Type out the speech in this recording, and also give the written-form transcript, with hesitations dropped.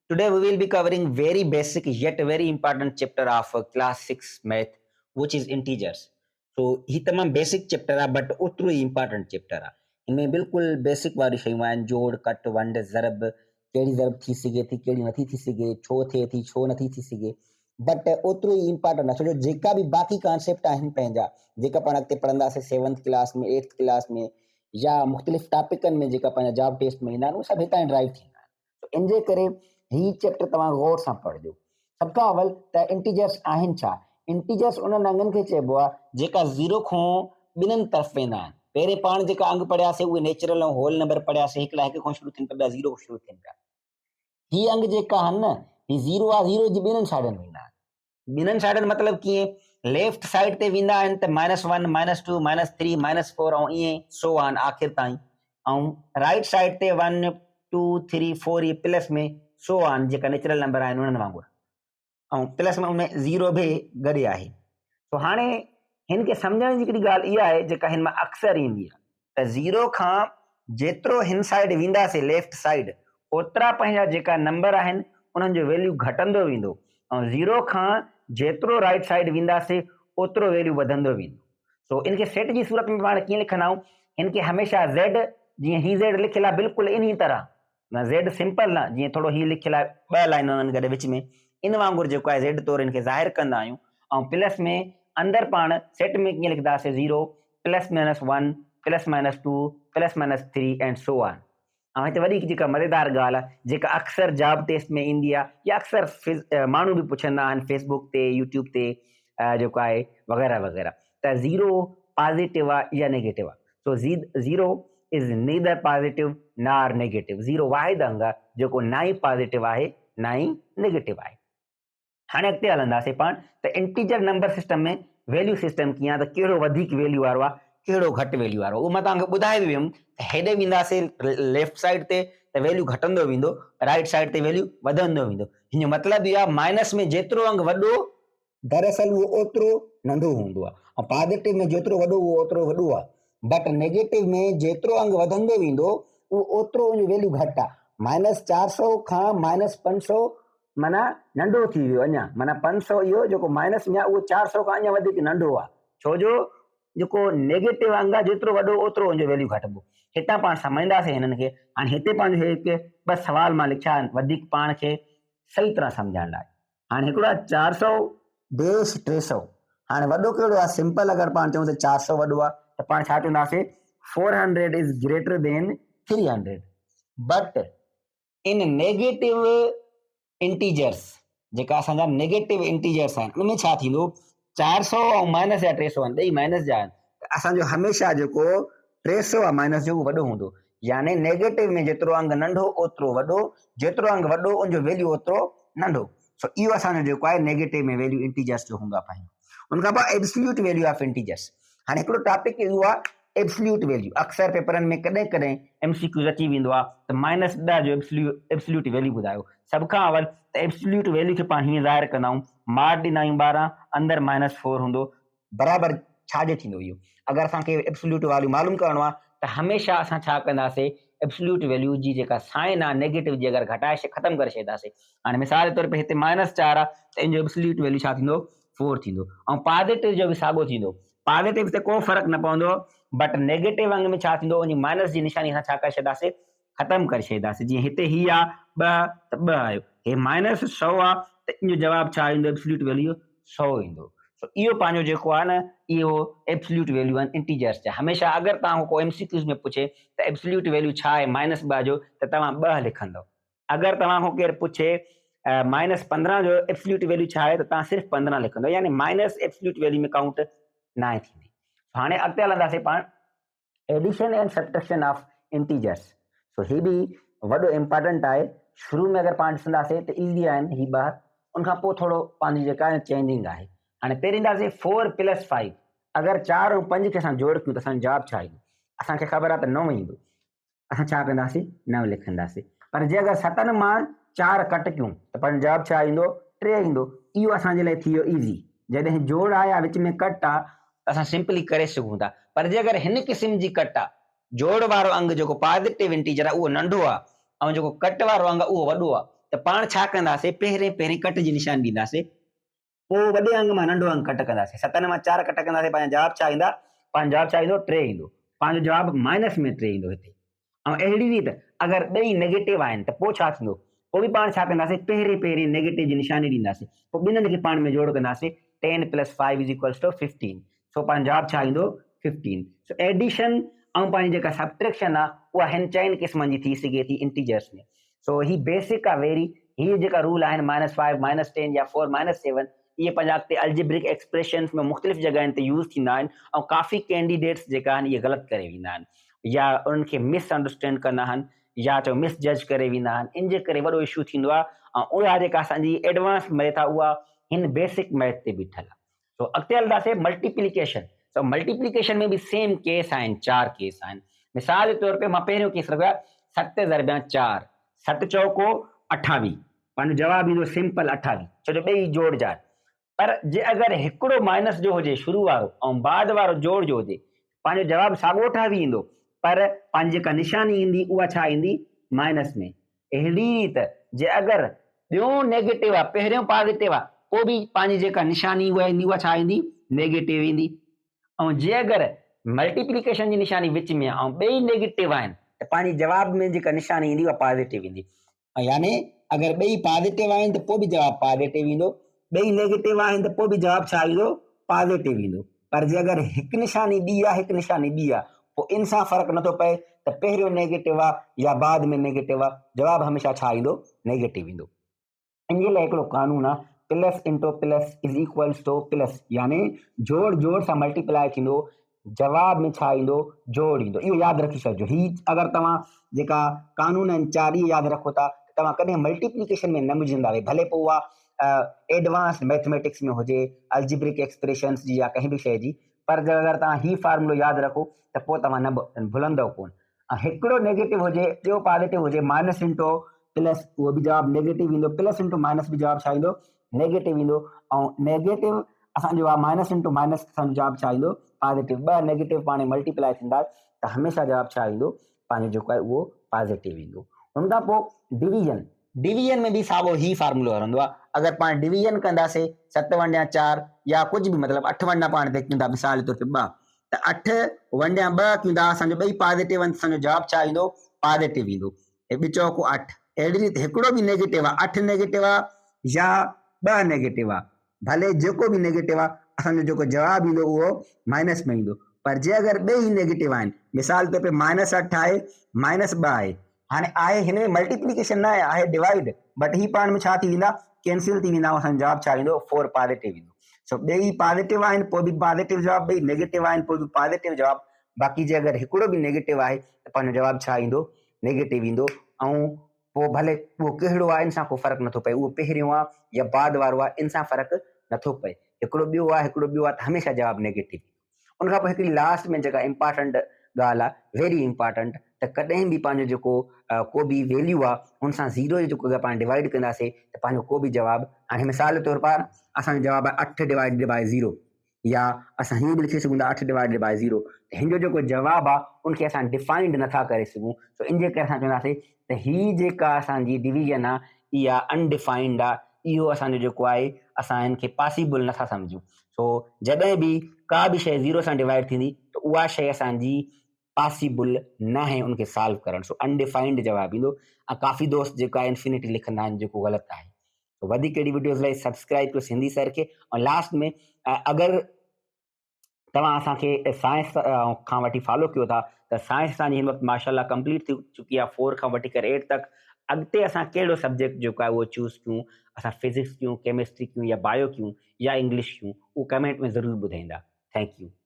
Today we will be covering very basic yet very important chapter of class 6 math, which is integers. So ही तमाम basic chapter आहे but ओतिरो ई important chapter आहे. इनमें बिल्कुलु basic वारी शयूं आहिनि, जोड़ कट वंड ज़रब, कहिड़ी ज़रब थी सघे थी कहिड़ी नथी थी सघे, छो थिए थी छो नथी थी सघे, बट ओतिरो ई इंपॉर्टेंट आहे छो जो जेका बि बाक़ी कॉन्सेप्ट आहिनि पंहिंजा जेका पाण अॻिते पढ़ंदासीं 7th क्लास में 8th क्लास में या मुख़्तलिफ़ टॉपिकनि में जेका पंहिंजा जॉब टेस्ट में ईंदा आहिनि उहे सभु हितां ड्राइव थींदा आहिनि. इन जे करे ही चैप्टर तव्हां गौर सां पढ़जो. सभ खां अवल त इंटीजर्स आहिनि छा? इंटीजर्स उन्हनि अंगनि खे चइबो आहे जेका ज़ीरो खां ॿिन्हिनि तरफ़ वेंदा आहिनि. पहिरें पाण जेका अंग पढ़ियासीं उहे नेचुरल ऐं होल नंबर पढ़ियासीं, हिकु लाइ हिक खां शुरू थियनि पिया, ज़ीरो खां शुरू थियनि पिया. ही अंग जेका आहिनि न, ही ज़ीरो आहे, ज़ीरो जी ॿिन्हिनि साइडनि वेंदा आहिनि. ॿिन्हिनि साइडनि मतिलबु कीअं? लेफ्ट साइड ते वेंदा आहिनि त -1 -2 -3 -4 ऐं ईअं सो ऑन आख़िर ताईं. ऐं राइट साइड ते 1 2 3 4 इहे प्लस में सो ऑन जेका नेचुरल नंबर आहिनि उन्हनि वांगुरु, ऐं प्लस में उनमें ज़ीरो बि गॾु आहे. तो हाणे हिन खे सम्झण जी हिकिड़ी ॻाल्हि इहा आहे जेका हिन मां अक्सर ईंदी आहे त ज़ीरो खां जेतिरो हिन साइड वेंदासीं लेफ्ट साइड ओतिरा पंहिंजा जेका नंबर आहिनि उन्हनि जो वैल्यू घटंदो वेंदो, ऐं ज़ीरो खां जेतिरो राइट साइड वेंदासीं ओतिरो वैल्यू वधंदो वेंदो. सो इनखे सेट जी सूरत में पाण कीअं लिखंदा आहियूं? हिनखे हमेशह ज़ेड, जीअं ही ज़ेड लिखियलु आहे बिल्कुलु इन ई तरह, न ज़ेड सिंपल न, जीअं थोरो ही लिखियलु आहे ॿ लाइनूं उन्हनि गॾु विच में, इन वांगुरु जेको आहे ज़ेड तौरु हिनखे ज़ाहिर कंदा आहियूं. ऐं प्लस में अंदरि पाण सेट में कीअं लिखंदासीं? Zero +-1 +-2 +-3 and so on. ऐं हिते वॾी जेका मज़ेदार ॻाल्हि आहे जेका अक्सर जॉब टेस्ट में ईंदी आहे या अक्सर माण्हू बि पुछंदा आहिनि फेसबुक ते यूट्यूब ते जेको आहे वग़ैरह वग़ैरह, त ज़ीरो पॉज़िटिव आहे या नेगेटिव आहे? So zero is neither positive नार नेगेटिव. ज़ीरो वाहिद अंग आहे जेको ना ई पॉज़िटिव आहे ना ई नेगेटिव आहे. हाणे अॻिते हलंदासीं पाण त इंटीजर नंबर सिस्टम में वैल्यू सिस्टम कीअं आहे, त कहिड़ो वधीक वैल्यू वारो आहे कहिड़ो घटि वैल्यू वारो. उहो मां तव्हांखे ॿुधाए बि वियुमि त हेॾे वेंदासीं लेफ्ट साइड ते त वैल्यू घटंदो वेंदो, राइट साइड ते वैल्यू वधंदो वेंदो. हिन जो मतिलबु इहो आहे माइनस में जेतिरो अंग वॾो दरअसल उहो ओतिरो नंढो हूंदो आहे, ऐं पॉज़िटिव में जेतिरो वॾो उहो ओतिरो वॾो आहे. बट नेगेटिव में जेतिरो अंग वधंदो वेंदो उहो ओतिरो उन वैल्यू घटि आहे. -400 खां -500 माना नंढो थी वियो अञा, माना 500 इहो जेको माइनस में आहे उहो 400 खां अञा वधीक नंढो आहे, छो जो जेको नेगेटिव अंग आहे जेतिरो वॾो ओतिरो उनजो वैल्यू घटिबो. हितां पाण सम्झंदासीं हिननि खे. हाणे हिते पंहिंजो हिकु ॿ सवाल मां लिखिया आहिनि वधीक पाण खे सही तरह सम्झण लाइ. हाणे हिकिड़ो आहे 400-300. हाणे वॾो कहिड़ो आहे? सिंपल अगरि पाण चऊं त 400 वॾो आहे त पाण छा चवंदासीं? 400 is greater than 300. But in negative integers जेका असांजा नेगेटिव इंटीजर्स आहिनि उनमें छा थींदो? 400 ऐं माइनस जा 300 आहिनि, ॿई माइनस जा आहिनि, त असांजो हमेशह जेको 300 आहे माइनस जो उहो वॾो हूंदो. यानी नेगेटिव में जेतिरो अंग नंढो ओतिरो वॾो, जेतिरो अंग वॾो उनजो वैल्यू ओतिरो नंढो. सो इहो असांजो जेको आहे नेगेटिव में वैल्यू इंटीजर्स जो हूंदो आहे पंहिंजो. उनखां पोइ एब्सोल्यूट वैल्यू ऑफ इंटीजर्स. हाणे हिकिड़ो टॉपिक इहो आहे एब्सोल्यूट वैल्यू. अक्सर पेपरनि में कॾहिं कॾहिं MCQ अची वेंदो आहे त -2 जो एब्सोल्यूट वैल्यू ॿुधायो. सभ खां अवल त एब्सोल्यूट वैल्यू खे पाण हीअं ज़ाहिर कंदा आहियूं, मार ॾींदा आहियूं 12, अंदरि -4 हूंदो, बराबरि छाजे थींदो इहो? अगरि असांखे एब्सोल्यूट वैल्यू मालूम करणो आहे त हमेशह असां छा कंदासीं? एब्सोल्यूट वैल्यू जी जेका साइन आहे नेगेटिव जी अगरि घटाए ख़तमु करे छॾींदासीं. हाणे मिसाल जे तौर ते हिते -4 आहे त इन जो एब्सोल्यूट वैल्यू छा थींदो? 4 थींदो. ऐं पॉज़िटिव जो बि साॻियो थींदो. पॉज़िटिव ते को फ़र्क़ु न पवंदो, बट नेगेटिव अंग में छा थींदो? उन माइनस जी निशानी असां छा करे छॾींदासीं? ख़तमु करे छॾींदासीं. जीअं हिते ही आहे 2 त 2 आयो, हे -100 आहे त इन जो जवाबु छा ईंदो? एब्सोल्यूट वैल्यू 100 ईंदो. सो इहो पंहिंजो जेको आहे न इहो एब्सोल्यूट वैल्यू आहिनि इंटीजर्स जा. हमेशह अगरि तव्हां को MCQs में पुछे त एब्सोल्यूट वैल्यू छा आहे -2 जो, त तव्हां 2 लिखंदव. अगरि तव्हां खां केरु पुछे -15 जो एब्सोल्यूट वैल्यू छा आहे त तव्हां सिर्फ़ु 15 लिखंदव, यानी माइनस एब्सोल्यूट वैल्यू में काउंट न आहे थींदी. हाणे अॻिते हलंदासीं पाण addition and subtraction of integers. सो ही बि वॾो इंपॉर्टेंट आहे. शुरू में अगरि पाण ॾिसंदासीं त ईज़ी आहिनि ही 2, उनखां पोइ थोरो पंहिंजी जेका आहे चेंजिंग आहे. हाणे पहिरीं ईंदासीं 4 + 5. अगरि 4 ऐं 5 खे असां जोड़ कयूं त असांजो जवाबु छा ईंदो? असांखे ख़बर आहे त 9 ईंदो. असां छा कंदासीं? 9 लिखंदासीं. पर जे अगरि 7 मां 4 कट कयूं त पंहिंजो जवाबु छा ईंदो? 3 ईंदो. इहो असांजे लाइ थी वियो ईज़ी. जॾहिं जोड़ आहे या विच में कट आहे त असां सिंपली करे सघूं था. पर जे अगरि हिन क़िस्म जी कट आहे, जोड़ वारो अंग जेको पॉज़िटिव इंटीजर आहे उहो नंढो आहे ऐं जेको कट वारो अंग आहे उहो वॾो आहे, त पाण छा कंदासीं, पहिरें कट जी निशानी ॾींदासीं, पोइ वॾे अंग मां नंढो अंग कट कंदासीं। 7 मां 4 कट कंदासीं, पंहिंजा जवाब छा ईंदा, पंहिंजो जवाब छा ईंदो, 3 ईंदो। पंहिंजो जवाब माइनस में 3 ईंदो हिते। ऐं अहिड़ी रीति अगरि ॿई नेगेटिव आहिनि त पोइ छा थींदो, पोइ बि पाण छा कंदासीं, पहिरें नेगेटिव जी निशानी ॾींदासीं, पोइ ॿिन्हिनि खे पाण में जोड़ कंदासीं। 10 + 5 = 15। सो पंहिंजो जवाब छा ईंदो, 15। सो एडिशन ऐं पंहिंजी जेका सब्ट्रैक्शन आहे उहा हिन चइनि क़िस्मनि जी थी सघे थी इंटीजर्स में। सो ही बेसिक आहे वेरी। हीअ जेका रूल आहिनि -5 -10 या 4 -7, इहे पंहिंजा अॻिते अल्जेब्रिक एक्सप्रेशंस में मुख़्तलिफ़ जॻहियुनि ते यूज़ थींदा आहिनि ऐं काफ़ी कैंडिडेट्स जेका आहिनि इहे ग़लति करे वेंदा आहिनि या उन्हनि खे मिसअंडरस्टैंड कंदा आहिनि या चओ मिसजज करे वेंदा आहिनि। इन जे करे वॾो इशू थींदो आहे ऐं उहा जेका असांजी एडवांस मैथ आहे उहा हिन बेसिक मैथ ते बीठल आहे। सो अॻिते हलंदासीं मल्टीप्लिकेशन। सो मल्टीप्लिकेशन में बि सेम केस आहिनि, 4 केस आहिनि। मिसाल जे तौर ते मां पहिरियों केस रखियो आहे 7 × 4, 7 चौको 28, पंहिंजो जवाबु ईंदो सिंपल 28, छो जो ॿई जोड़जा। पर जे अगरि हिकिड़ो माइनस जो हुजे शुरू वारो ऐं बाद वारो जोड़ जो हुजे, पंहिंजो जवाबु साॻियो 28 ईंदो, पर पंहिंजी जेका निशानी ईंदी उहा छा ईंदी, माइनस में। अहिड़ी रीति जे अगरि ॿियो नेगेटिव आहे, पहिरियों पॉज़िटिव आहे, पोइ बि पंहिंजी जेका निशानी उहा ईंदी उहा छा ईंदी, नेगेटिव ईंदी। ऐं जे अगरि मल्टीप्लिकेशन जी निशानी विच में आहे ऐं ॿई नेगेटिव आहिनि त पंहिंजी जवाब में जेका निशानी ईंदी उहा पॉज़िटिव ईंदी। यानी अगरि ॿई पॉज़िटिव आहिनि त पोइ बि जवाबु पॉज़िटिव ईंदो, ॿई नेगेटिव आहिनि त पोइ बि जवाबु छा ईंदो, पॉज़िटिव ईंदो। पर जे अगरि हिकु निशानी ॿी आहे, हिकु निशानी ॿी आहे, पोइ इन सां फ़र्क़ु नथो पए त पहिरियों नेगेटिव आहे या बाद में नेगेटिव आहे, जवाबु हमेशह छा ईंदो, नेगेटिव ईंदो। इन जे लाइ हिकिड़ो कानून आहे, plus into plus is equals to plus, यानी जोड़ सां मल्टीप्लाई थींदो, जवाब में छा ईंदो, जोड़ ईंदो। इहो यादि रखी छॾिजो। ही अगरि तव्हां जेका कानून आहिनि 4 इहे यादि रखो था, तव्हां कॾहिं मल्टीप्लिकेशन में न मुझंदा, भले पोइ उहा एडवांस मैथमेटिक्स में हुजे, अल्जेब्रिक एक्सप्रेशंस जी या कंहिं बि शइ जी, पर अगरि तव्हां ही फार्मूलो यादि रखो त पोइ तव्हां न भुलंदव कोन। हिकिड़ो नेगेटिव हुजे, ॿियो पॉज़िटिव हुजे, माइनस इंटू प्लस उहो बि जवाबु नेगेटिव ईंदो, प्लस इंटू माइनस बि जवाबु छा ईंदो, नेगेटिव ईंदो। ऐं नेगेटिव असांजो आहे माइनस इंटू माइनस, असांजो जवाबु छा ईंदो, पॉज़िटिव। 2 नेगेटिव पाण मल्टीप्लाई थींदा त हमेशह जवाबु छा ईंदो, पंहिंजो जेको आहे उहो पॉज़िटिव ईंदो। हुन खां पोइ डिवीजन में बि साॻियो ही फार्मूलो हलंदो आहे। अगरि पाण डिवीजन कंदासीं 7 × 4 या कुझु बि मतिलबु 8 × पाण ते कंदा, मिसाल जे तौर ते 2, त 8 × 2 कंदा, असांजो ॿई पॉज़िटिव आहिनि, असांजो जवाबु छा ईंदो, पॉज़िटिव ईंदो। ऐं 2 चौको 8। अहिड़ी रीति हिकिड़ो बि नेगेटिव आहे, 8 नेगेटिव आहे या 2 नेगेटिव आहे, भले जेको बि नेगेटिव आहे, असांजो जेको जवाबु ईंदो उहो माइनस में ईंदो। पर जे अगरि ॿई नेगेटिव आहिनि, मिसाल तौर ते -8 आहे, -2 आहे, हाणे आहे हिन में मल्टीप्लिकेशन न आहे डिवाइड, बट ही पाण में छा थी वेंदा, कैंसिल थी वेंदा, असांजो जवाबु छा ईंदो, 4 पॉज़िटिव ईंदो। सो ॿई पॉज़िटिव आहिनि पोइ बि पॉज़िटिव जवाबु, ॿई नेगेटिव आहिनि पोइ बि पॉज़िटिव जवाबु। बाक़ी जे अगरि हिकिड़ो बि नेगेटिव आहे त पंहिंजो जवाबु छा ईंदो, नेगेटिव ईंदो। ऐं पोइ भले उहो कहिड़ो आहे इन सां को फ़र्क़ु नथो पए, उहो पहिरियों आहे या बाद वारो आहे, इन सां फ़र्क़ु नथो पए। हिकिड़ो ॿियो आहे, हिकिड़ो ॿियो आहे त हमेशह जवाबु नेगेटिव। उन खां पोइ हिकिड़ी लास्ट में जेका इम्पॉर्टेंट ॻाल्हि आहे, वेरी इम्पॉर्टेंट, त कॾहिं बि पंहिंजो जेको को बि वैल्यू आहे हुन सां ज़ीरो जो जेको पाण डिवाइड कंदासीं त पंहिंजो को बि जवाबु, हाणे मिसाल जे तौर पर असांजो जवाबु आहे 8 / 0, या असां हीअं बि लिखी सघूं था 8 / 0, त हिन जो जेको जवाबु आहे उनखे असां डिफाइंड नथा करे सघूं। सो इन जे करे असां चवंदासीं त ही जेका असांजी डिवीजन आहे इहा अनडिफाइंड आहे, इहो असांजो जेको आहे असां हिनखे पॉसिबल नथा सम्झूं। सो जॾहिं बि का बि शइ 0 सां डिवाइड थींदी त उहा शइ असांजी पॉसिबल न आहे उनखे सॉल्व करणु। सो अनडिफाइंड जवाबु ईंदो। ऐं काफ़ी दोस्त जेका इंफिनिटी लिखंदा आहिनि, जेको ग़लति आहे। तो वधीक अहिड़ी वीडियोज़ लाइ सब्सक्राइब कयो सिंधी सर खे। ऐं लास्ट में अगरि तव्हां असांखे साइंस खां वठी फॉलो कयो था त साइंस असांजी हिन वक़्तु माशाल्लाह कंप्लीट थी चुकी आहे, 4 खां वठी करे 8 तक। अॻिते असां कहिड़ो सब्जेक्ट जेको आहे उहो चूज़ कयूं, असां फिज़िक्स कयूं, केमिस्ट्री कयूं या बायो कयूं या इंग्लिश कयूं, उहो कमेंट में ज़रूरु ॿुधाईंदा। Thank U.